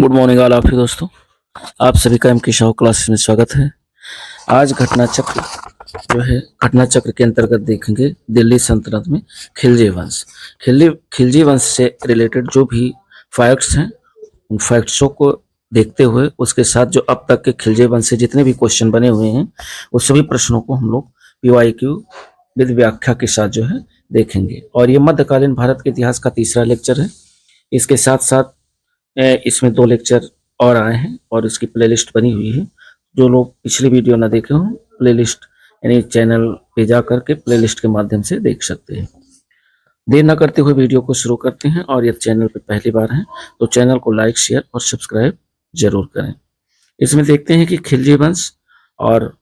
Good morning all of you दोस्तों। आप सभी का एम.के. शाह क्लासेस में स्वागत है। आज घटना चक्र घटना चक्र के अंतर्गत देखेंगे दिल्ली सल्तनत में खिलजी वंश। खिलजी वंश से रिलेटेड जो भी फैक्ट्स हैं उन फैक्ट्सों को देखते हुए उसके साथ जो अब तक के खिलजी वंश से जितने भी क्वेश्चन बने हुए हैं उस सभी प्रश्नों को हम लोग PYQ विद व्याख्या के साथ देखेंगे। और ये मध्यकालीन भारत के इतिहास का तीसरा लेक्चर है। इसके साथ साथ इसमें 2 लेक्चर और आए हैं और इसकी प्लेलिस्ट बनी हुई है। जो लोग पिछली वीडियो ना देखे हों प्लेलिस्ट यानी चैनल पे जा करके प्लेलिस्ट के माध्यम से देख सकते हैं। देर न करते हुए वीडियो को शुरू करते हैं और यदि चैनल पे पहली बार हैं तो चैनल को लाइक शेयर और सब्सक्राइब जरूर करें। इसमें देखते हैं कि खिलजी वंश, और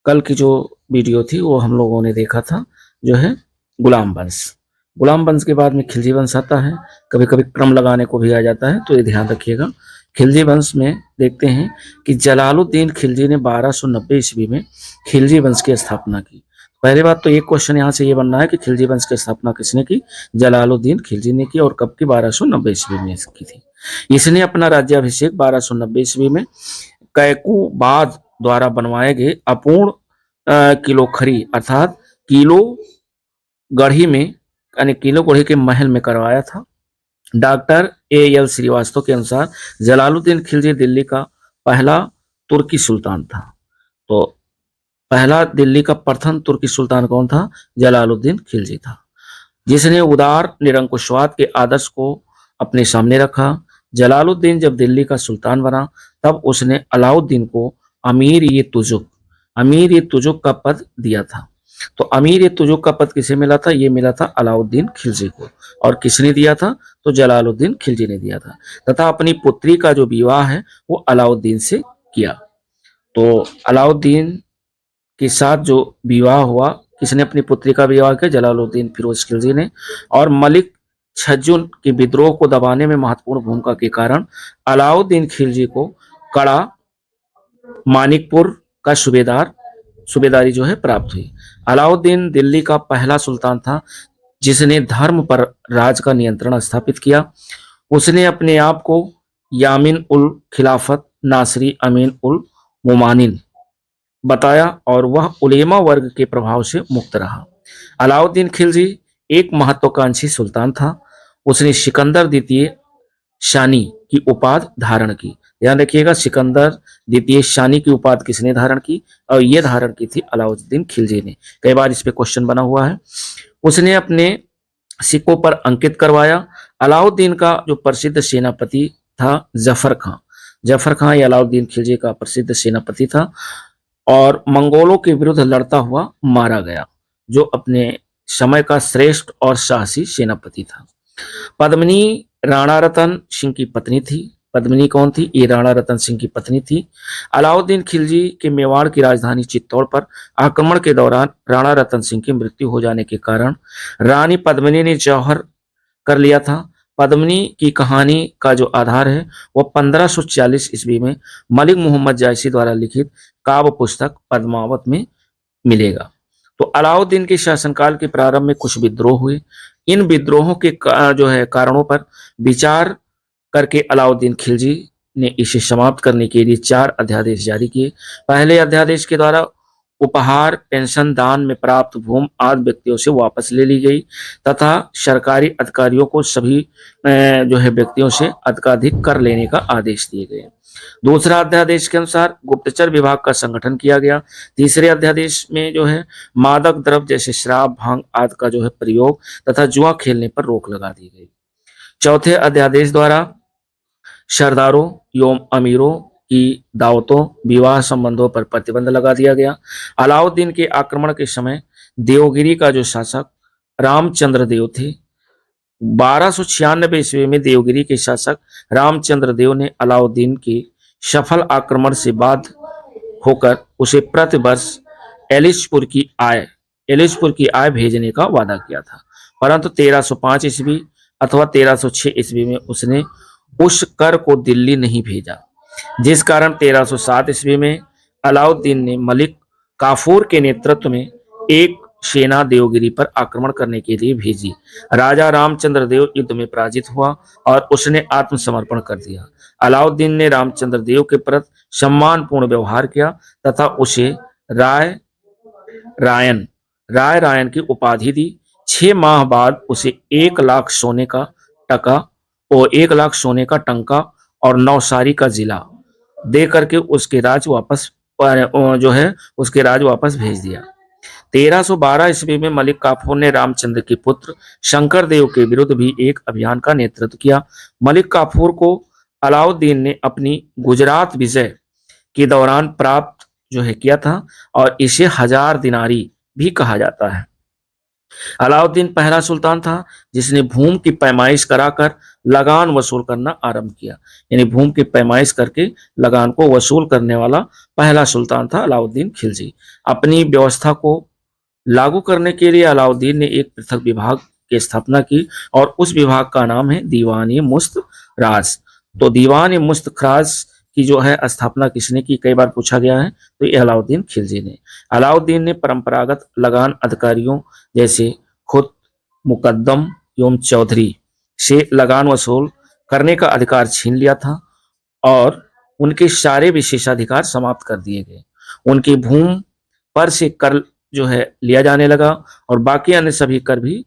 कल की जो वीडियो थी वो हम लोगों ने देखा था गुलाम वंश। गुलाम वंश के बाद में खिलजी वंश आता है। कभी कभी क्रम लगाने को भी आ जाता है तो ये ध्यान रखिएगा। खिलजी वंश में देखते हैं कि जलालुद्दीन खिलजी ने 1290 ईस्वी में खिलजी वंश की स्थापना की। पहले बात तो एक क्वेश्चन यहाँ से ये बनना है कि खिलजी वंश की स्थापना किसने की? जलालुद्दीन खिलजी ने की। और कब की? 1290 ईस्वी में की थी। इसने अपना राज्याभिषेक 1290 ईस्वी में कैकूबाद द्वारा बनवाए गए अपूर्ण किलोखरी अर्थात किलो गढ़ी में यानी किलो गढ़ी के महल में करवाया था। Doctor A.L. श्रीवास्तव के अनुसार जलालुद्दीन खिलजी दिल्ली का पहला तुर्की सुल्तान था। तो पहला दिल्ली का प्रथम तुर्की सुल्तान कौन था? जलालुद्दीन खिलजी था, जिसने उदार निरंकुशवाद के आदर्श को अपने सामने रखा। जलालुद्दीन जब दिल्ली का सुल्तान बना तब उसने अलाउद्दीन को अमीर-ए-तुजुक का पद दिया था। तो अमीर-ए-तुजुक का पद किसे मिला था? ये मिला था अलाउद्दीन खिलजी को। और किसने दिया था? तो जलालुद्दीन खिलजी ने दिया था। तथा अपनी पुत्री का जो विवाह है वो अलाउद्दीन से किया। तो अलाउद्दीन के साथ जो विवाह हुआ, किसने अपनी पुत्री का विवाह किया? जलालुद्दीन फिरोज खिलजी ने। और मलिक छज्जुन के विद्रोह को दबाने में महत्वपूर्ण भूमिका के कारण अलाउद्दीन खिलजी को कड़ा मानिकपुर का सूबेदारी प्राप्त हुई। अलाउद्दीन दिल्ली का पहला सुल्तान था जिसने धर्म पर राज का नियंत्रण स्थापित किया। उसने अपने आप को यामीन उल खिलाफत नासरी अमीन उल मोमानिन बताया और वह उलेमा वर्ग के प्रभाव से मुक्त रहा। अलाउद्दीन खिलजी एक महत्वाकांक्षी सुल्तान था। उसने सिकंदर द्वितीय शानी की उपाधि धारण की। ध्यान रखिएगा, सिकंदर द्वितीय शानी की उपाधि किसने धारण की? और ये धारण की थी अलाउद्दीन खिलजी ने। कई बार इस पे क्वेश्चन बना हुआ है। उसने अपने सिक्कों पर अंकित करवाया। अलाउद्दीन का जो प्रसिद्ध सेनापति था जफर खां ये अलाउद्दीन खिलजी का प्रसिद्ध सेनापति था और मंगोलों के विरुद्ध लड़ता हुआ मारा गया, जो अपने समय का श्रेष्ठ और साहसी सेनापति था। पद्मिनी राणा रतन सिंह की पत्नी थी। पद्मिनी कौन थी? ये राणा रतन सिंह की पत्नी थी। अलाउद्दीन खिलजी के मेवाड़ की राजधानी चित्तौड़ पर आक्रमण के दौरान राणा रतन सिंह की मृत्यु हो जाने के कारण रानी पद्मिनी ने जौहर कर लिया था। पद्मिनी की कहानी का जो आधार है वह 1540 ईस्वी में मलिक मोहम्मद जायसी द्वारा लिखित काव्य पुस्तक पद्मावत में मिलेगा। तो अलाउद्दीन के शासनकाल के प्रारंभ में कुछ विद्रोह हुए। इन विद्रोहों के कारणों पर विचार करके अलाउद्दीन खिलजी ने इसे समाप्त करने के लिए 4 अध्यादेश जारी किए। पहले अध्यादेश के द्वारा उपहार, पेंशन, दान में प्राप्त भूमि आदि व्यक्तियों से वापस ले ली गई तथा सरकारी अधिकारियों को सभी व्यक्तियों से अधिकाधिक कर लेने का आदेश दिए गए। दूसरा अध्यादेश के अनुसार गुप्तचर विभाग का संगठन किया गया। तीसरे अध्यादेश में मादक द्रव्य जैसे शराब, भांग आदि का प्रयोग तथा जुआ खेलने पर रोक लगा दी गई। चौथे अध्यादेश द्वारा सरदारों एवं अमीरों की दावतों, विवाह संबंधों पर प्रतिबंध लगा दिया गया। अलाउद्दीन के आक्रमण के समय देवगिरी का जो शासक रामचंद्र देव थे, 1296 ईस्वी में देवगिरी के शासक रामचंद्र देव ने अलाउद्दीन के सफल आक्रमण से बाध्य होकर उसे प्रति वर्ष एलिशपुर की आय भेजने का वादा किया था। परंतु 1305 ईस्वी अथवा 1306 ईस्वी में उसने उस कर को दिल्ली नहीं भेजा, जिस कारण 1307 ईस्वी में अलाउद्दीन ने मलिक काफूर के नेतृत्व में एक सेना देवगिरी पर आक्रमण करने के लिए भेजी। राजा रामचंद्र देव युद्ध में पराजित हुआ और उसने आत्मसमर्पण कर दिया। अलाउद्दीन ने रामचंद्र देव के प्रति सम्मानपूर्ण व्यवहार किया तथा उसे राय रायन राय रायन की उपाधि दी। 6 माह बाद उसे 1 लाख सोने का टका और 1 लाख सोने का टंका और नौसारी का जिला दे करके उसके राज वापस भेज दिया। 1312 ईस्वी में मलिक काफूर ने रामचंद्र के पुत्र शंकर देव के विरुद्ध भी एक अभियान का नेतृत्व किया। मलिक काफूर को अलाउद्दीन ने अपनी गुजरात विजय के दौरान प्राप्त किया था और इसे 1000 दिनारी भी कहा जाता है। अलाउद्दीन पहला सुल्तान था जिसने भूमि की पैमाइश कराकर लगान वसूल करना आरंभ किया, यानी भूमि की पैमाइश करके लगान को वसूल करने वाला पहला सुल्तान था अलाउद्दीन खिलजी। अपनी व्यवस्था को लागू करने के लिए अलाउद्दीन ने एक पृथक विभाग की स्थापना की और उस विभाग का नाम है दीवान-ए-मुस्त-राज। तो दीवान-ए-मुस्त-राज की स्थापना किसने की, कई बार पूछा गया है, तो ये अलाउद्दीन खिलजी ने। अलाउद्दीन ने परंपरागत लगान अधिकारियों जैसे खुद मुकद्दम एवं चौधरी से लगान वसूल करने का अधिकार छीन लिया था और उनके सारे विशेषाधिकार समाप्त कर दिए गए। उनकी भूमि पर से कर लिया जाने लगा और बाकी अन्य सभी कर भी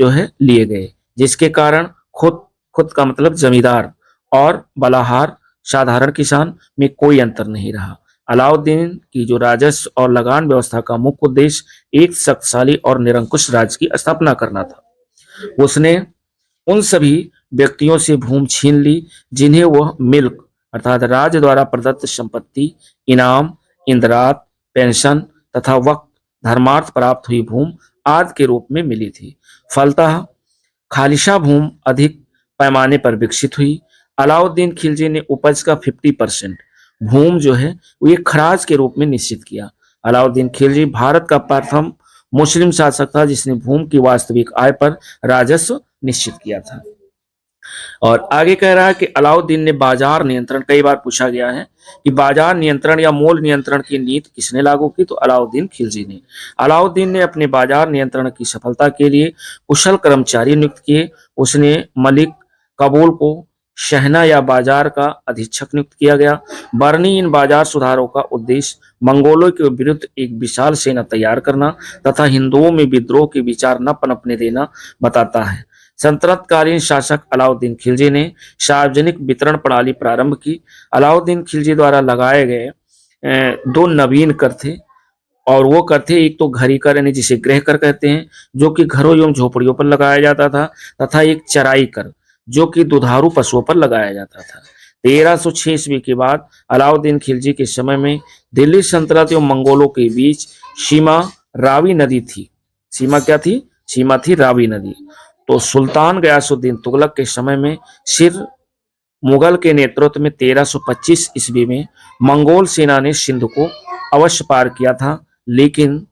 लिए गए, जिसके कारण खुद का मतलब जमींदार और बलाहार साधारण किसान में कोई अंतर नहीं रहा। अलाउद्दीन की राजस्व और लगान व्यवस्था का मुख्य उद्देश्य एक शक्तिशाली और निरंकुश राज्य की स्थापना करना था। उसने उन सभी व्यक्तियों से भूमि छीन ली जिन्हें वह मिल्क अर्थात राज्य द्वारा प्रदत्त संपत्ति, इनाम, इंदरात, पेंशन तथा वक्त धर्मार्थ प्राप्त हुई भूमि आदि के रूप में मिली थी। फलतः खालिशा भूमि अधिक पैमाने पर विकसित हुई। अलाउद्दीन खिलजी ने उपज का 50% भूमि वो एक खराज के रूप में निश्चित किया। अलाउद्दीन खिलजी भारत का प्रथम मुस्लिम शासक था जिसने भूमि की वास्तविक आय पर राजस्व निश्चित किया था। और आगे कह रहा है कि अलाउद्दीन ने बाजार नियंत्रण, कई बार पूछा गया है कि बाजार नियंत्रण या मूल्य नियंत्रण की नीति किसने लागू की, तो अलाउद्दीन खिलजी ने। अलाउद्दीन ने अपने बाजार नियंत्रण की सफलता के लिए कुशल कर्मचारी नियुक्त किए। उसने मलिक काबुल को शहना या बाजार का अधीक्षक नियुक्त किया गया। बर्नी इन बाजार सुधारों का उद्देश्य मंगोलों के विरुद्ध एक विशाल सेना तैयार करना तथा हिंदुओं में विद्रोह के विचार न पनपने देना बताता है। सल्तनतकालीन शासक अलाउद्दीन खिलजी ने सार्वजनिक वितरण प्रणाली प्रारंभ की। अलाउद्दीन खिलजी द्वारा लगाए गए 2 नवीन कर थे और वो कर थे, एक तो घरी कर यानी जिसे गृह कर कहते हैं जो कि घरों एवं झोपड़ियों पर लगाया जाता था, तथा एक चराई कर जो कि दुधारू पशुओं पर लगाया जाता था। 1306 ईस्वी के बाद अलाउद्दीन खिलजी के समय में दिल्ली सल्तनत एवं मंगोलों के बीच सीमा रावी नदी थी। सीमा क्या थी? सीमा थी रावी नदी। तो सुल्तान गयासुद्दीन तुगलक के समय में सिर मुगल के नेतृत्व में 1325 ईस्वी में मंगोल सेना ने सिंध को अवश्य पार किया था, लेकिन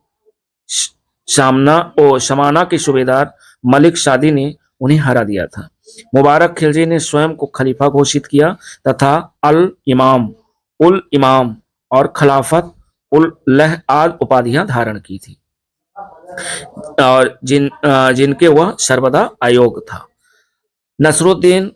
शमाना के सूबेदार मलिक सादी ने उन्हें हरा दिया था। मुबारक खिलजी ने स्वयं को खलीफा घोषित किया तथा उल इमाम और खिलाफत उल लह आदि उपाधियां धारण की थी और जिनके वह सर्वदा आयोग था। नसरुद्दीन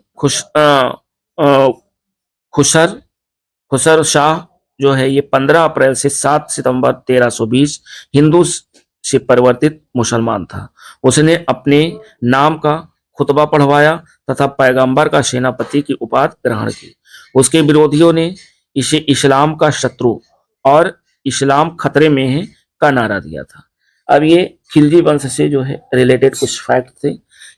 खुसर शाह ये 15 अप्रैल से 7 सितंबर 1320 हिंदू से परिवर्तित मुसलमान था। उसने अपने नाम का खुतबा पढ़वाया तथा पैगंबर का सेनापति की उपाधि ग्रहण की। उसके विरोधियों ने इसे इस्लाम का शत्रु और इस्लाम खतरे में है का नारा दिया था। अब ये खिलजी वंश से रिलेटेड कुछ फैक्ट थे।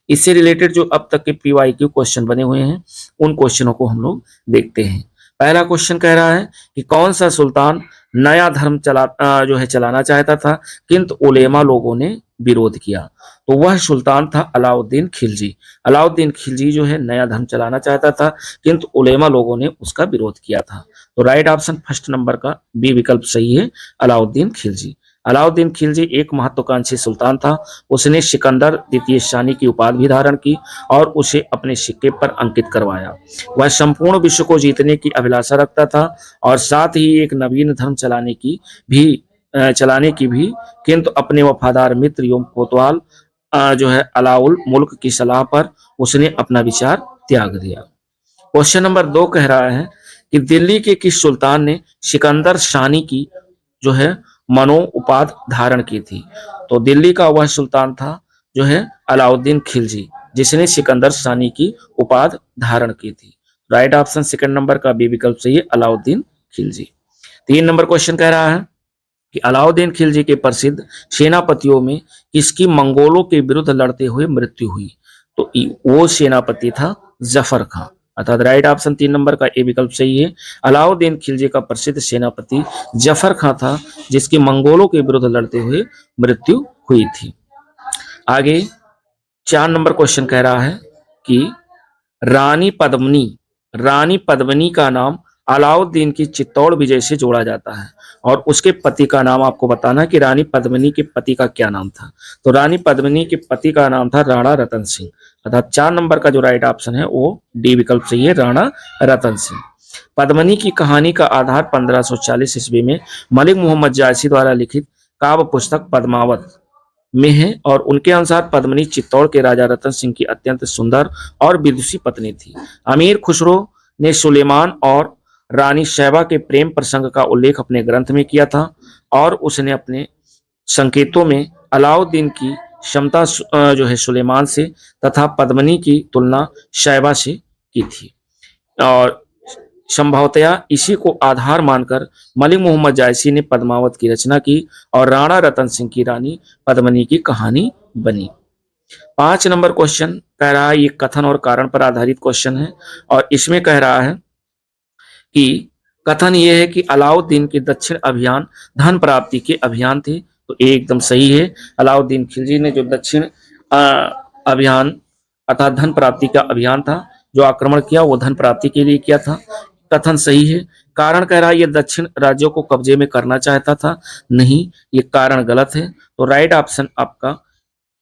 इससे रिलेटेड जो अब तक के PYQ क्वेश्चन बने हुए हैं उन क्वेश्चनों को हम लोग देखते हैं। पहला क्वेश्चन कह रहा है कि कौन सा सुल्तान नया धर्म चलाना चाहता था किंतु उलेमा लोगों ने विरोध किया, तो वह सुल्तान था अलाउद्दीन खिलजी। अलाउद्दीन खिलजी नया धर्म चलाना चाहता था किंतु उलेमा लोगों ने उसका विरोध किया था। तो राइट ऑप्शन फर्स्ट नंबर का बी विकल्प सही है, अलाउद्दीन खिलजी। अलाउद्दीन खिलजी एक महत्वाकांक्षी सुल्तान था। उसने सिकंदर द्वितीय शानी की उपाधि भी धारण की और उसे अपने सिक्के पर अंकित करवाया। वह संपूर्ण विश्व को जीतने की अभिलाषा रखता था और साथ ही एक नवीन धर्म चलाने की भी चलाने की भी, किंतु अपने वफादार मित्र एवं कोतवाल जो है अलाउल मुल्क की सलाह पर उसने अपना विचार त्याग दिया। क्वेश्चन नंबर 2 कह रहा है कि दिल्ली के किस सुल्तान ने सिकंदर शानी की जो है मनो उपाध धारण की थी? तो दिल्ली का वह सुल्तान था जो है अलाउद्दीन खिलजी, जिसने सिकंदर शानी की उपाध धारण की थी। राइट ऑप्शन सेकंड नंबर का बी विकल्प सही है, अलाउद्दीन खिलजी। 3 नंबर क्वेश्चन कह रहा है कि अलाउद्दीन खिलजी के प्रसिद्ध सेनापतियों में किसकी मंगोलों के विरुद्ध लड़ते हुए मृत्यु हुई? तो वो सेनापति था जफर खां। अर्थात राइट ऑप्शन 3 नंबर का ए विकल्प सही है, अलाउद्दीन खिलजी का प्रसिद्ध सेनापति जफर खां था, जिसकी मंगोलों के विरुद्ध लड़ते हुए मृत्यु हुई थी। आगे 4 नंबर क्वेश्चन कह रहा है कि रानी पद्मिनी रानी पद्मिनी का नाम अलाउद्दीन की चित्तौड़ विजय से जोड़ा जाता है, और उसके पति का नाम आपको बताना है कि रानी पद्मिनी के पति का क्या नाम था। तो रानी पद्मिनी के पति का नाम था राणा रतन सिंह। अर्थात 4 नंबर का जो राइट ऑप्शन है वो डी विकल्प सही है, राणा रतन सिंह। पद्मिनी की कहानी का आधार 1540 ईस्वी में मलिक मोहम्मद जायसी द्वारा लिखित काव्य पुस्तक पद्मावत में है, और उनके अनुसार पद्मिनी चित्तौड़ के राजा रतन सिंह की अत्यंत सुंदर और विदुषी पत्नी थी। अमीर खुसरो ने सुलेमान और रानी शैबा के प्रेम प्रसंग का उल्लेख अपने ग्रंथ में किया था, और उसने अपने संकेतों में अलाउद्दीन की क्षमता जो है सुलेमान से तथा पद्मिनी की तुलना शैबा से की थी, और संभवतया इसी को आधार मानकर मलिक मोहम्मद जायसी ने पद्मावत की रचना की और राणा रतन सिंह की रानी पद्मिनी की कहानी बनी। 5 नंबर क्वेश्चन कह रहा है, ये कथन और कारण पर आधारित क्वेश्चन है, और इसमें कह रहा है कि कथन ये है कि अलाउद्दीन के दक्षिण अभियान धन प्राप्ति के अभियान थे। तो ये एकदम सही है, अलाउद्दीन खिलजी ने जो दक्षिण अभियान अर्थात धन प्राप्ति का अभियान था, जो आक्रमण किया वो धन प्राप्ति के लिए किया था। कथन सही है। कारण कह रहा है ये दक्षिण राज्यों को कब्जे में करना चाहता था, नहीं, ये कारण गलत है। तो राइट ऑप्शन आपका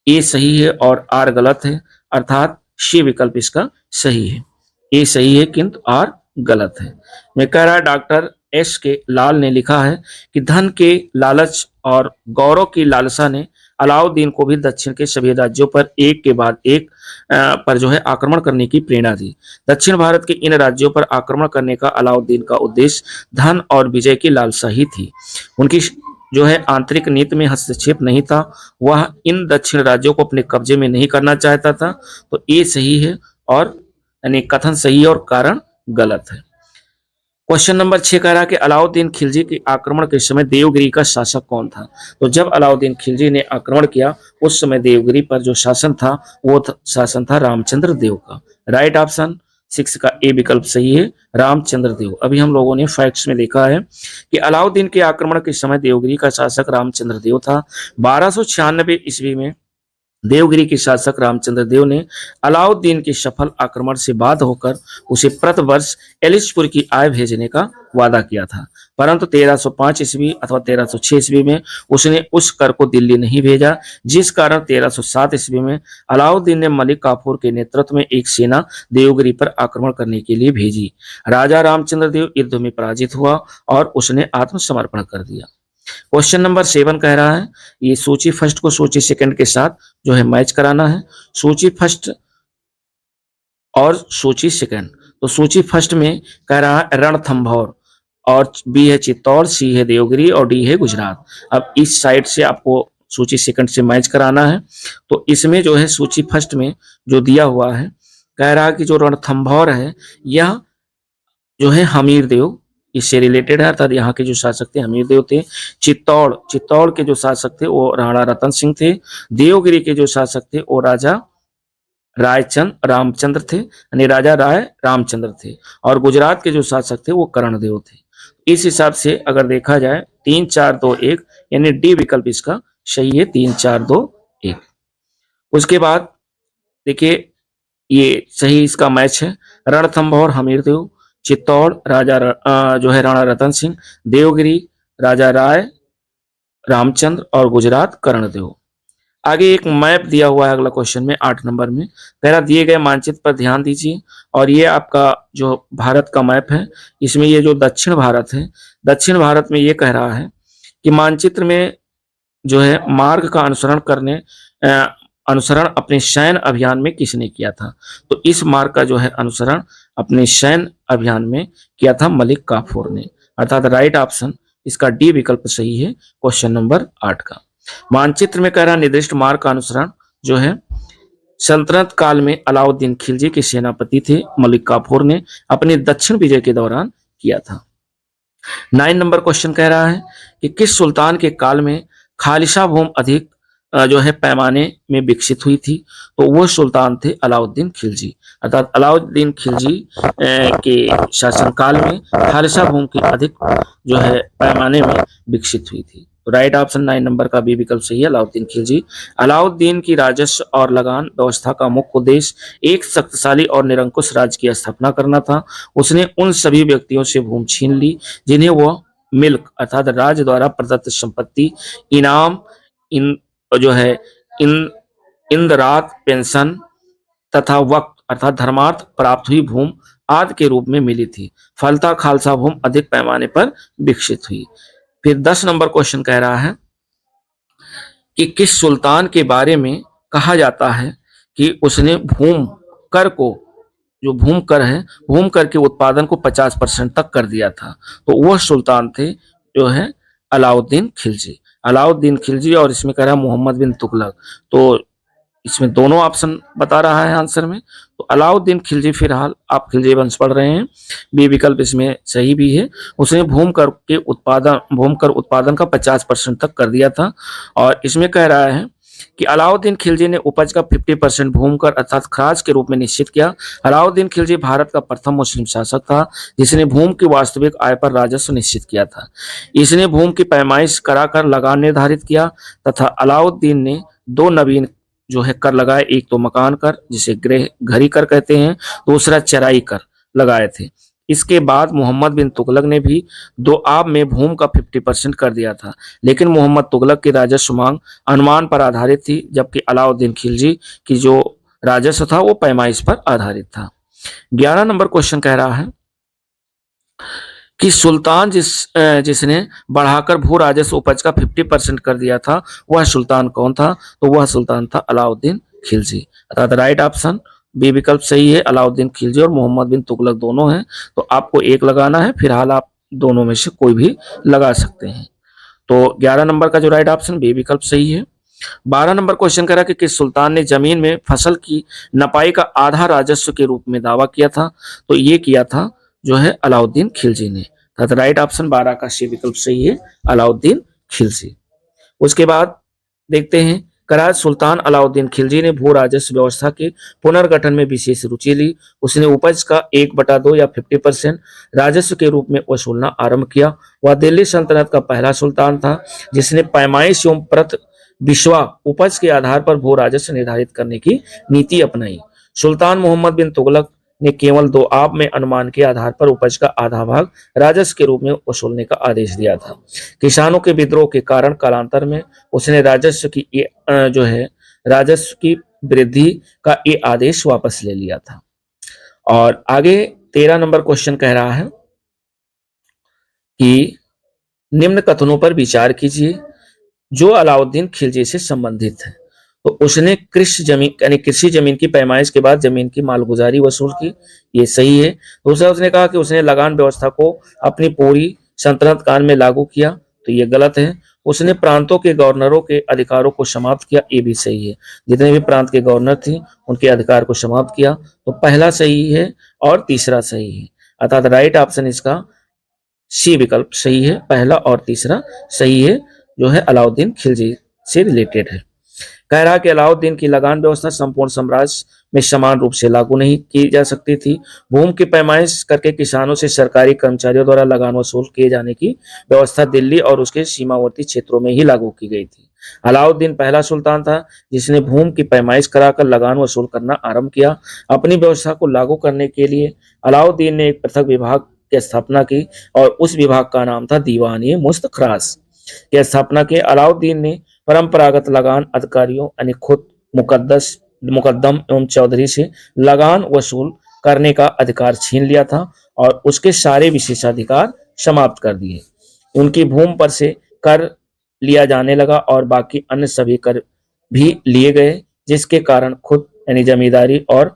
ए सही है और आर गलत है, अर्थात सी विकल्प इसका सही है। ए सही है किंतु आर गलत है। मैं कह रहा डॉक्टर एस के लाल ने लिखा है कि धन के लालच और गौरव की लालसा ने अलाउद्दीन को भी दक्षिण के सभी राज्यों पर एक के बाद एक पर जो है आक्रमण करने की प्रेरणा दी। दक्षिण भारत के इन राज्यों पर आक्रमण करने का अलाउद्दीन का उद्देश्य धन और विजय की लालसा ही थी। उनकी जो है आंतरिक नीति में हस्तक्षेप नहीं था, वह इन दक्षिण राज्यों को अपने कब्जे में नहीं करना चाहता था। तो ये सही है, और यानी कथन सही है और कारण गलत है। क्वेश्चन नंबर 6 कह रहा है कि अलाउद्दीन खिलजी के आक्रमण के समय देवगिरी का शासक कौन था? तो जब अलाउद्दीन खिलजी ने आक्रमण किया उस समय देवगिरी पर जो शासन था वो शासन था रामचंद्र देव का। राइट ऑप्शन 6 का ए विकल्प सही है, रामचंद्र देव। अभी हम लोगों ने फैक्ट्स में देखा है कि अलाउद्दीन के आक्रमण के समय देवगिरी का शासक रामचंद्र देव था। 1296 ईस्वी में देवगिरी के शासक रामचंद्र देव ने अलाउद्दीन के सफल आक्रमण से बाध्य होकर उसे प्रति वर्ष एलिसपुर की आय भेजने का वादा किया था, परंतु 1305 ईस्वी अथवा 1306 ईस्वी में उसने उस कर को दिल्ली नहीं भेजा, जिस कारण 1307 ईस्वी में अलाउद्दीन ने मलिक काफूर के नेतृत्व में एक सेना देवगिरी पर आक्रमण करने के लिए भेजी। राजा रामचंद्र देव युद्ध में पराजित हुआ और उसने आत्मसमर्पण कर दिया। क्वेश्चन नंबर 7 कह रहा है, ये सूची फर्स्ट को सूची सेकंड के साथ जो है मैच कराना है। सूची फर्स्ट और सूची सेकंड। तो सूची फर्स्ट में कह रहा है रणथंभौर, और बी है चित्तौड़, सी है देवगिरी और डी है गुजरात। अब इस साइड से आपको सूची सेकंड से मैच कराना है। तो इसमें जो है सूची फर्स्ट में जो दिया हुआ है, कह रहा है कि जो रणथंभौर है यह जो है हमीर देव इससे रिलेटेड है, अर्थात यहाँ के जो शासक थे हमीर देव थे। चित्तौड़ के जो शासक थे वो राणा रतन सिंह थे। देवगिरी के जो शासक थे वो राजा रामचंद्र थे, यानी राजा राय रामचंद्र थे, और गुजरात के जो शासक थे वो कर्णदेव थे। इस हिसाब से अगर देखा जाए 3 4 2 1, यानी डी विकल्प इसका सही है, 3 4 2 1। उसके बाद देखिए ये सही इसका मैच है, रणथंभौर हमीर देव, चित्तौड़ राजा जो है राणा रतन सिंह, देवगिरी राजा राय रामचंद्र और गुजरात कर्णदेव। आगे एक मैप दिया हुआ है अगला क्वेश्चन में 8 नंबर में। पहला दिए गए मानचित्र पर ध्यान दीजिए, और ये आपका जो भारत का मैप है, इसमें ये जो दक्षिण भारत है, दक्षिण भारत में ये कह रहा है कि मानचित्र में जो है मार्ग का अनुसरण अपने सैन्य अभियान में किसने किया था? तो इस मार्ग का जो है अनुसरण अपने सैन्य अभियान में किया था मलिक काफूर ने, अर्थात राइट ऑप्शन इसका डी विकल्प सही है क्वेश्चन नंबर 8 का। मानचित्र में कह रहा निर्दिष्ट मार्ग का अनुसरण जो है सल्तनत काल में अलाउद्दीन खिलजी के सेनापति थे मलिक काफूर ने अपने दक्षिण विजय के दौरान किया था। 9 नंबर क्वेश्चन कह रहा है कि किस सुल्तान के काल में खालिशा भूमि अधिक जो है पैमाने में विकसित हुई थी? तो वो सुल्तान थे अलाउद्दीन खिलजी, अर्थात अलाउद्दीन खिलजी के शासनकाल में खालिशा भूमि की अधिक जो है पैमाने में विकसित हुई थी। तो राइट ऑप्शन 9 नंबर का बी विकल्प सही है, अलाउद्दीन खिलजी। अलाउद्दीन की राजस्व और लगान व्यवस्था का मुख्य उद्देश्य एक शक्तिशाली और निरंकुश राज्य की स्थापना करना था। उसने उन सभी व्यक्तियों से भूमि छीन ली जिन्हें वह मिल्क अर्थात राज्य द्वारा प्रदत्त संपत्ति, इनाम, इन जो है इन इंदरात, पेंशन तथा वक्त अर्थात धर्मार्थ प्राप्त हुई भूमि आदि के रूप में मिली थी। फलतः खालसा भूमि अधिक पैमाने पर विकसित हुई। फिर 10 नंबर क्वेश्चन कह रहा है कि किस सुल्तान के बारे में कहा जाता है कि उसने भूमि कर को, जो भूमि कर है, भूमि कर के उत्पादन को 50% तक कर दिया था? तो वह सुल्तान थे जो है अलाउद्दीन खिलजी। अलाउद्दीन खिलजी और इसमें कह रहा है मोहम्मद बिन तुगलक। तो इसमें दोनों ऑप्शन बता रहा है आंसर में। तो अलाउद्दीन खिलजी फिलहाल आप खिलजी वंश पढ़ रहे हैं, बी विकल्प इसमें सही भी है। उसने भूमि कर उत्पादन का 50% तक कर दिया था। और इसमें कह रहा है कि अलाउद्दीन खिलजी ने उपज का 50% भूमि कर अर्थात खराज के रूप में निश्चित किया। अलाउद्दीन खिलजी भारत का प्रथम मुस्लिम शासक था जिसने भूमि की वास्तविक आय पर राजस्व निश्चित किया था। इसने भूमि की पैमाइश कराकर लगान निर्धारित किया तथा अलाउद्दीन ने 2 नवीन जो है कर लगाए, एक तो मकान कर जिसे घरी कर कहते हैं, दूसरा चराई कर लगाए थे। इसके बाद मोहम्मद बिन तुगलक ने भी 2 आब में भूमि का 50% कर दिया था, लेकिन मोहम्मद तुगलक की राजस्व मांग अनुमान पर आधारित थी जबकि अलाउद्दीन खिलजी की जो राजस्व था वो पैमाइश पर आधारित था। 11 नंबर क्वेश्चन कह रहा है कि सुल्तान जिसने बढ़ाकर भू राजस्व उपज का 50% कर दिया था वह सुल्तान कौन था? तो वह सुल्तान था अलाउद्दीन खिलजी, अर्थात राइट ऑप्शन बी विकल्प सही है। अलाउद्दीन खिलजी और मोहम्मद बिन तुगलक दोनों हैं, तो आपको एक लगाना है, फिलहाल आप दोनों में से कोई भी लगा सकते हैं। तो 11 नंबर का जो राइट ऑप्शन बी विकल्प सही है। 12 नंबर क्वेश्चन कह रहा है कि किस सुल्तान ने जमीन में फसल की नपाई का आधा राजस्व के रूप में दावा किया था? तो ये किया था जो है अलाउद्दीन खिलजी ने, तथा राइट ऑप्शन 12 का सी विकल्प सही है, अलाउद्दीन खिलजी। उसके बाद देखते हैं करार सुल्तान अलाउद्दीन खिलजी ने भू राजस्व व्यवस्था के पुनर्गठन में विशेष रुचि ली। उसने उपज का 1/2 या 50% राजस्व के रूप में वसूलना आरंभ किया। वह दिल्ली सल्तनत का पहला सुल्तान था जिसने पैमाइश एवं प्रत बिस्वा उपज के आधार पर भू राजस्व निर्धारित करने की नीति अपनाई। सुल्तान मोहम्मद बिन तुगलक ने केवल 2 आब में अनुमान के आधार पर उपज का आधा भाग राजस्व के रूप में वसूलने का आदेश दिया था। किसानों के विद्रोह के कारण कालांतर में उसने राजस्व की वृद्धि का ये आदेश वापस ले लिया था। और आगे 13 नंबर क्वेश्चन कह रहा है कि निम्न कथनों पर विचार कीजिए जो अलाउद्दीन खिलजी से संबंधित है। तो उसने कृषि जमीन की पैमाइश के बाद जमीन की मालगुजारी वसूल की, ये सही है। दूसरा उसने कहा कि उसने लगान व्यवस्था को अपनी पूरी सल्तनत काल में लागू किया, तो ये गलत है। उसने प्रांतों के गवर्नरों के अधिकारों को समाप्त किया, ये भी सही है। जितने भी प्रांत के गवर्नर थे उनके अधिकार को समाप्त किया, तो पहला सही है और तीसरा सही है, अर्थात राइट ऑप्शन इसका सी विकल्प सही है, पहला और तीसरा सही है, जो है अलाउद्दीन खिलजी से रिलेटेड है। कह रहा कि अलाउद्दीन की लगान व्यवस्था संपूर्ण साम्राज्य में समान रूप से लागू नहीं की जा सकती थी। भूमि की पैमाइश करके किसानों से सरकारी कर्मचारियों द्वारा लगान वसूल किए जाने की व्यवस्था दिल्ली और उसके सीमावर्ती क्षेत्रों में ही लागू की गई थी। अलाउद्दीन पहला सुल्तान था जिसने भूमि की पैमाइश कराकर लगान वसूल करना आरंभ किया। अपनी व्यवस्था को लागू करने के लिए अलाउद्दीन ने एक पृथक विभाग की स्थापना की और उस विभाग का नाम था दीवान-ए मुस्तखराज की स्थापना की। अलाउद्दीन ने परंपरागत लगान अधिकारियों यानी खुद मुकद्दम एवं चौधरी से लगान वसूल करने का अधिकार छीन लिया था और उसके सारे विशेषाधिकार समाप्त कर दिए। उनकी भूमि पर से कर लिया जाने लगा और बाकी अन्य सभी कर भी लिए गए, जिसके कारण खुद यानी जमींदारी और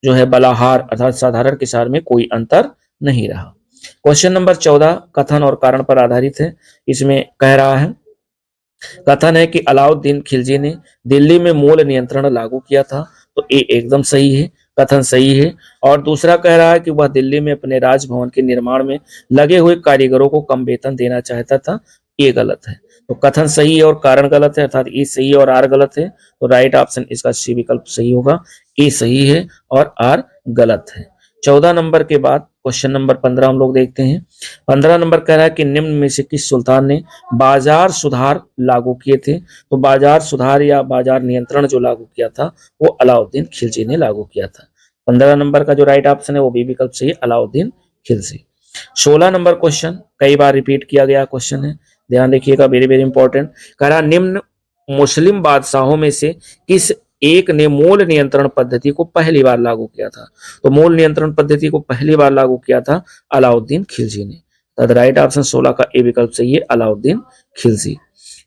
जो है बलाहार अर्थात साधारण किसान में कोई अंतर नहीं रहा। क्वेश्चन नंबर 14 कथन और कारण पर आधारित है। इसमें कह रहा है, कथन है कि अलाउद्दीन खिलजी ने दिल्ली में मूल नियंत्रण लागू किया था, तो ये एकदम सही है, कथन सही है। और दूसरा कह रहा है कि वह दिल्ली में अपने राजभवन के निर्माण में लगे हुए कारीगरों को कम वेतन देना चाहता था, ये गलत है। तो कथन सही है और कारण गलत है, अर्थात ए सही है और आर गलत है। तो राइट ऑप्शन इसका सी विकल्प सही होगा, ए सही है और आर गलत है। 14 नंबर के बाद क्वेश्चन नंबर 15 हम लोग देखते हैं। 15 नंबर कह रहा है कि निम्न में से किस सुल्तान ने बाजार सुधार लागू किए थे? तो बाजार सुधार या बाजार नियंत्रण जो लागू किया था वो अलाउद्दीन खिलजी ने लागू किया था। 15 नंबर का जो राइट ऑप्शन है वो बी विकल्प सही है, अलाउद्दीन खिलजी। 16 नंबर क्वेश्चन कई बार रिपीट किया गया क्वेश्चन है, ध्यान रखिएगा, वेरी वेरी इंपॉर्टेंट। कह रहा निम्न मुस्लिम बादशाहों में से किस एक ने मूल नियंत्रण पद्धति को पहली बार लागू किया था? तो मूल नियंत्रण पद्धति को पहली बार लागू किया था अलाउद्दीन खिलजी ने। तो राइट ऑप्शन 16 का ए विकल्प सही है, अलाउद्दीन खिलजी।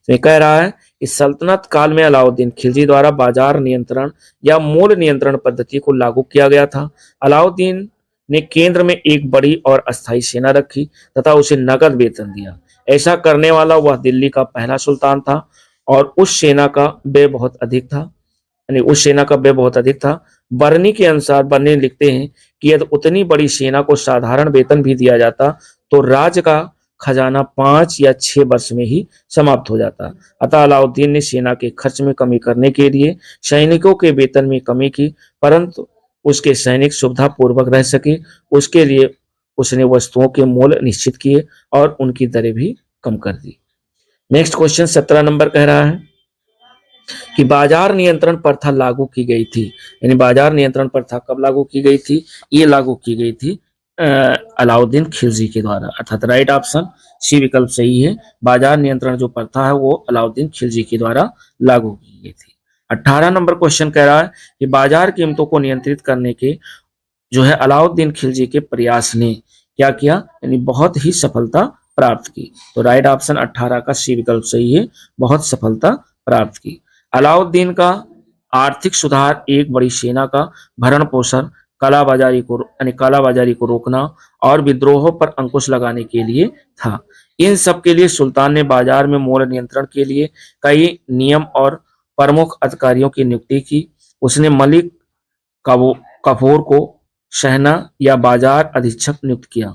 तो कह रहा है कि सल्तनत काल में अलाउद्दीन खिलजी द्वारा बाजार नियंत्रण या मूल नियंत्रण पद्धति को लागू किया गया था। अलाउद्दीन ने केंद्र में एक बड़ी और अस्थायी सेना रखी तथा उसे नगद वेतन दिया। ऐसा करने वाला वह दिल्ली का पहला सुल्तान था और उस सेना का व्यय बहुत अधिक था, यानी उस सेना का व्यय बहुत अधिक था। बर्नी के अनुसार बर्नी लिखते हैं कि यदि उतनी बड़ी सेना को साधारण वेतन भी दिया जाता तो राज्य का खजाना 5 या 6 वर्ष में ही समाप्त हो जाता। अतः अलाउद्दीन ने सेना के खर्च में कमी करने के लिए सैनिकों के वेतन में कमी की, परंतु उसके सैनिक सुविधा पूर्वक रह सके उसके लिए उसने वस्तुओं के मूल्य निश्चित किए और उनकी दरें भी कम कर दी। नेक्स्ट क्वेश्चन 17 नंबर कह रहा है कि बाजार नियंत्रण प्रथा लागू की गई थी, यानी बाजार नियंत्रण प्रथा कब लागू की गई थी? ये लागू की गई थी अलाउद्दीन खिलजी के द्वारा, अर्थात राइट ऑप्शन सी विकल्प सही है। बाजार नियंत्रण जो प्रथा है वो अलाउद्दीन खिलजी के द्वारा लागू की गई थी। 18 नंबर क्वेश्चन कह रहा है कि बाजार कीमतों को नियंत्रित करने के जो है अलाउद्दीन खिलजी के प्रयास ने क्या किया, यानी बहुत ही सफलता प्राप्त की। तो राइट ऑप्शन 18 का सी विकल्प सही है, बहुत सफलता प्राप्त की। अलाउद्दीन का आर्थिक सुधार एक बड़ी सेना का भरण पोषण, कालाबाजारी को रोकना और विद्रोहों पर अंकुश लगाने के लिए था। इन सब के लिए सुल्तान ने बाजार में मूल्य नियंत्रण के लिए कई नियम और प्रमुख अधिकारियों की नियुक्ति की। उसने मलिक कफूर को शहना या बाजार अधीक्षक नियुक्त किया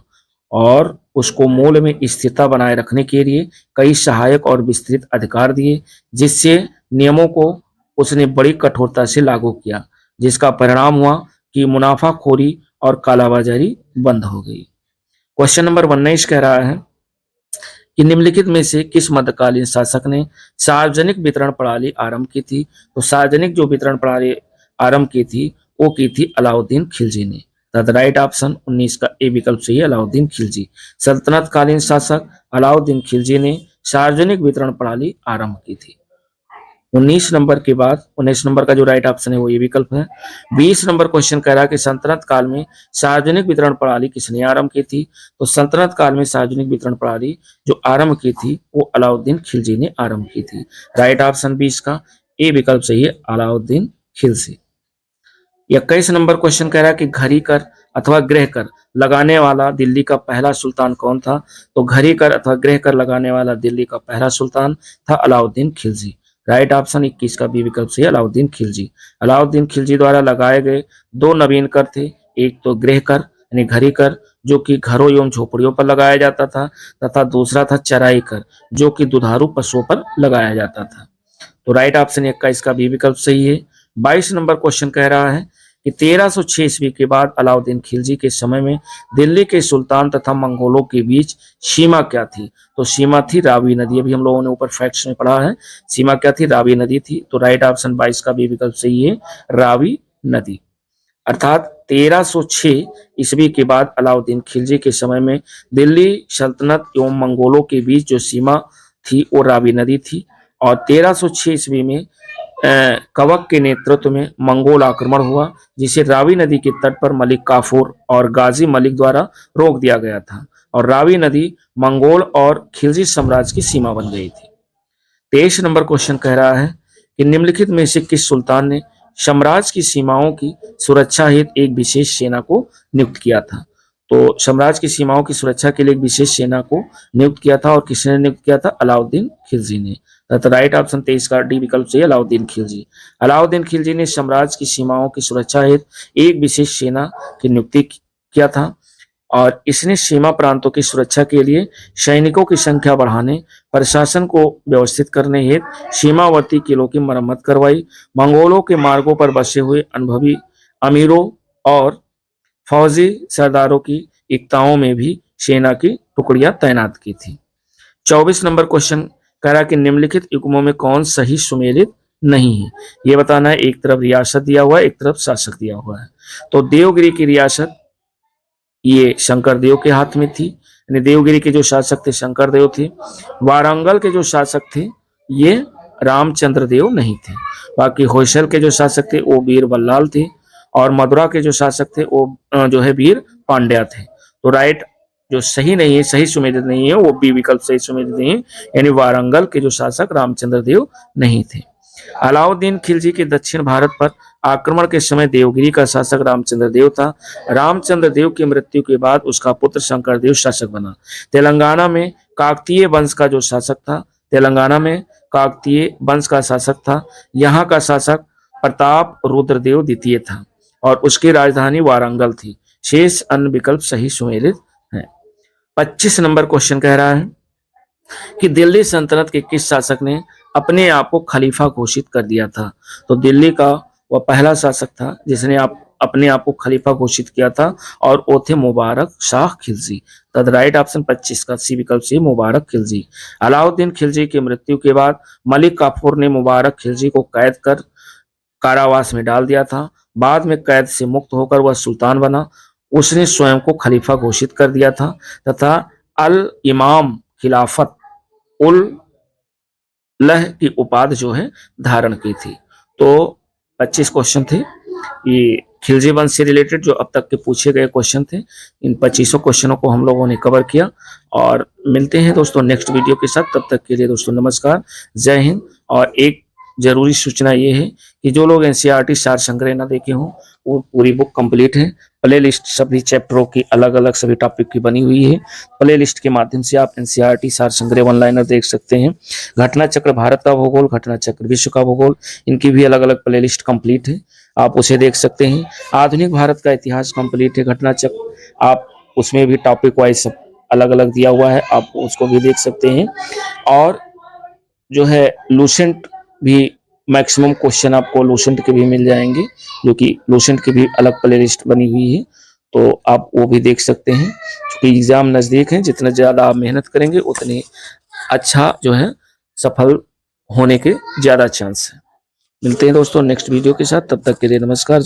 और उसको मूल्य में स्थिरता बनाए रखने के लिए कई सहायक और विस्तृत अधिकार दिए, जिससे नियमों को उसने बड़ी कठोरता से लागू किया, जिसका परिणाम हुआ कि मुनाफाखोरी और कालाबाजारी बंद हो गई। क्वेश्चन नंबर 19 कह रहा है कि निम्नलिखित में से किस मध्यकालीन शासक ने सार्वजनिक वितरण प्रणाली आरंभ की थी? तो सार्वजनिक जो वितरण प्रणाली आरंभ की थी वो की थी अलाउद्दीन खिलजी ने। राइट ऑप्शन 19 का ए विकल्प सही है, अलाउद्दीन खिलजी। सल्तनत कालीन शासक अलाउद्दीन खिलजी ने सार्वजनिक वितरण प्रणाली आरंभ की थी। 19 नंबर के बाद 19 नंबर का जो राइट ऑप्शन है वो ये विकल्प है। 20 नंबर क्वेश्चन कह रहा है कि सल्तनत काल में सार्वजनिक वितरण प्रणाली किसने आरंभ की थी? तो सल्तनत काल में सार्वजनिक वितरण प्रणाली जो आरंभ की थी वो अलाउद्दीन खिलजी ने आरंभ की थी। राइट ऑप्शन 20 का ए विकल्प सही है, अलाउद्दीन खिलजी। 21 नंबर क्वेश्चन कह रहा है कि घड़ी कर अथवा गृह कर लगाने वाला दिल्ली का पहला सुल्तान कौन था? तो घड़ी कर अथवा गृह कर लगाने वाला दिल्ली का पहला सुल्तान था अलाउद्दीन खिलजी। राइट ऑप्शन 21 का बी विकल्प सही है, अलाउद्दीन खिलजी। अलाउद्दीन खिलजी द्वारा लगाए गए 2 नवीन कर थे, एक तो गृह कर यानी घड़ी कर जो कि घरों एवं झोपड़ियों पर लगाया जाता था, तथा दूसरा था चराई कर जो कि दुधारू पशुओं पर लगाया जाता था। तो राइट ऑप्शन 21 का बी विकल्प सही है। 22 नंबर क्वेश्चन कह रहा है कि 1306 ईस्वी के बाद अलाउद्दीन खिलजी के समय में दिल्ली के सुल्तान तथा मंगोलों के बीच सीमा क्या थी? तो सीमा थी रावी नदी। अभी हम लोगों ने ऊपर फैक्ट्स में पढ़ा है, सीमा क्या थी? रावी नदी थी। तो राइट ऑप्शन 22 का भी विकल्प सही है, रावी नदी। अर्थात 1306 ईस्वी के बाद अलाउद्दीन खिलजी के समय में दिल्ली सल्तनत एवं मंगोलों के बीच जो सीमा थी वो रावी नदी थी और 1306 ईस्वी में कवक के नेतृत्व में मंगोल आक्रमण हुआ, जिसे रावी नदी के तट पर मलिक काफूर और गाजी मलिक द्वारा रोक दिया गया था और रावी नदी मंगोल और खिलजी साम्राज्य की सीमा बन गई थी। 23 नंबर क्वेश्चन कह रहा है कि निम्नलिखित में से किस सुल्तान ने साम्राज्य की सीमाओं की सुरक्षा हेतु एक विशेष सेना को नियुक्त किया था। तो साम्राज्य की सीमाओं की सुरक्षा के लिए एक विशेष सेना को नियुक्त किया था, और किसने नियुक्त किया था? अलाउद्दीन खिलजी ने। तो राइट ऑप्शन 23 का डी विकल्प चाहिए, अलाउद्दीन खिलजी। अलाउद्दीन खिलजी ने साम्राज्य की सीमाओं की सुरक्षा हेतु एक विशेष सेना की नियुक्ति किया था, और इसने सीमा प्रांतों की सुरक्षा के लिए सैनिकों की संख्या बढ़ाने, प्रशासन को व्यवस्थित करने हेतु सीमावर्ती किलों की मरम्मत करवाई, मंगोलों के मार्गों पर बसे हुए अनुभवी अमीरों और फौजी सरदारों की एकताओं में भी सेना की टुकड़ियां तैनात की थी। 24 नंबर क्वेश्चन कह रहा कि निम्नलिखित युग्मों में कौन सही सुमेलित नहीं है, ये बताना है। एक तरफ रियासत दिया हुआ है, एक तरफ शासक दिया हुआ है। तो देवगिरी की रियासत ये शंकर देव के हाथ में थी, यानी देवगिरी के जो शासक थे शंकर देव थे। वारंगल के जो शासक थे ये रामचंद्र देव नहीं थे। बाकी होयसल के जो शासक थे वो वीर बल्लाल थे, और मदुरा के जो शासक थे वो जो है वीर पांड्या थे। तो राइट जो सही नहीं है, सही सुमेलित नहीं है, वो बी विकल्प सही सुमेलित नहीं है, यानी वारंगल के जो शासक रामचंद्र देव नहीं थे। अलाउद्दीन खिलजी के दक्षिण भारत पर आक्रमण के समय देवगिरी का शासक रामचंद्र देव था। रामचंद्र देव की मृत्यु के बाद उसका पुत्र शंकर देव शासक बना। तेलंगाना में काकतीय वंश का जो शासक था, तेलंगाना में काकतीय वंश का शासक था। यहाँ का शासक प्रताप रुद्रदेव द्वितीय था, और उसकी राजधानी वारंगल थी। शेष अन्य विकल्प सही सुमेलित हैं। 25 नंबर क्वेश्चन कह रहा है कि दिल्ली सल्तनत के किस शासक ने अपने आप को खलीफा घोषित कर दिया था। तो दिल्ली का वह पहला शासक था जिसने अपने आप को खलीफा घोषित किया था, और वो थे मुबारक शाह खिलजी। तद राइट ऑप्शन 25 का सी विकल्प से मुबारक खिलजी। अलाउद्दीन खिलजी की मृत्यु के बाद मलिक काफूर ने मुबारक खिलजी को कैद कर कारावास में डाल दिया था। बाद में कैद से मुक्त होकर वह सुल्तान बना। उसने स्वयं को खलीफा घोषित कर दिया था तथा अल इमाम खिलाफत उल लह की उपाधि जो है धारण की थी। तो 25 क्वेश्चन थे ये खिलजी वंश से रिलेटेड, जो अब तक के पूछे गए क्वेश्चन थे। इन 25 क्वेश्चनों को हम लोगों ने कवर किया, और मिलते हैं दोस्तों नेक्स्ट वीडियो के साथ। तब तक के लिए दोस्तों नमस्कार, जय हिंद। और एक जरूरी सूचना ये है कि जो लोग एनसीईआरटी सार संग्रह ना देखे हों, वो पूरी बुक कंप्लीट है। प्ले लिस्ट सभी चैप्टरों की अलग अलग सभी टॉपिक की बनी हुई है। प्ले लिस्ट के माध्यम से आप एनसीईआरटी सार संग्रह ऑनलाइन देख सकते हैं। घटना चक्र भारत का भूगोल, घटना चक्र विश्व का भूगोल, इनकी भी अलग अलग प्ले लिस्ट कंप्लीट है, आप उसे देख सकते हैं। आधुनिक भारत का इतिहास कंप्लीट है, घटना चक्र, आप उसमें भी टॉपिक वाइज सब अलग अलग दिया हुआ है, आप उसको भी देख सकते हैं। और जो है लूसेंट भी मैक्सिमम क्वेश्चन आपको लूसेंट के भी मिल जाएंगे, जो कि लूसेंट की भी अलग प्ले लिस्ट बनी हुई है, तो आप वो भी देख सकते हैं। क्योंकि एग्जाम नजदीक है, जितना ज्यादा आप मेहनत करेंगे उतने अच्छा जो है सफल होने के ज्यादा चांस है। मिलते हैं दोस्तों नेक्स्ट वीडियो के साथ, तब तक के लिए नमस्कार।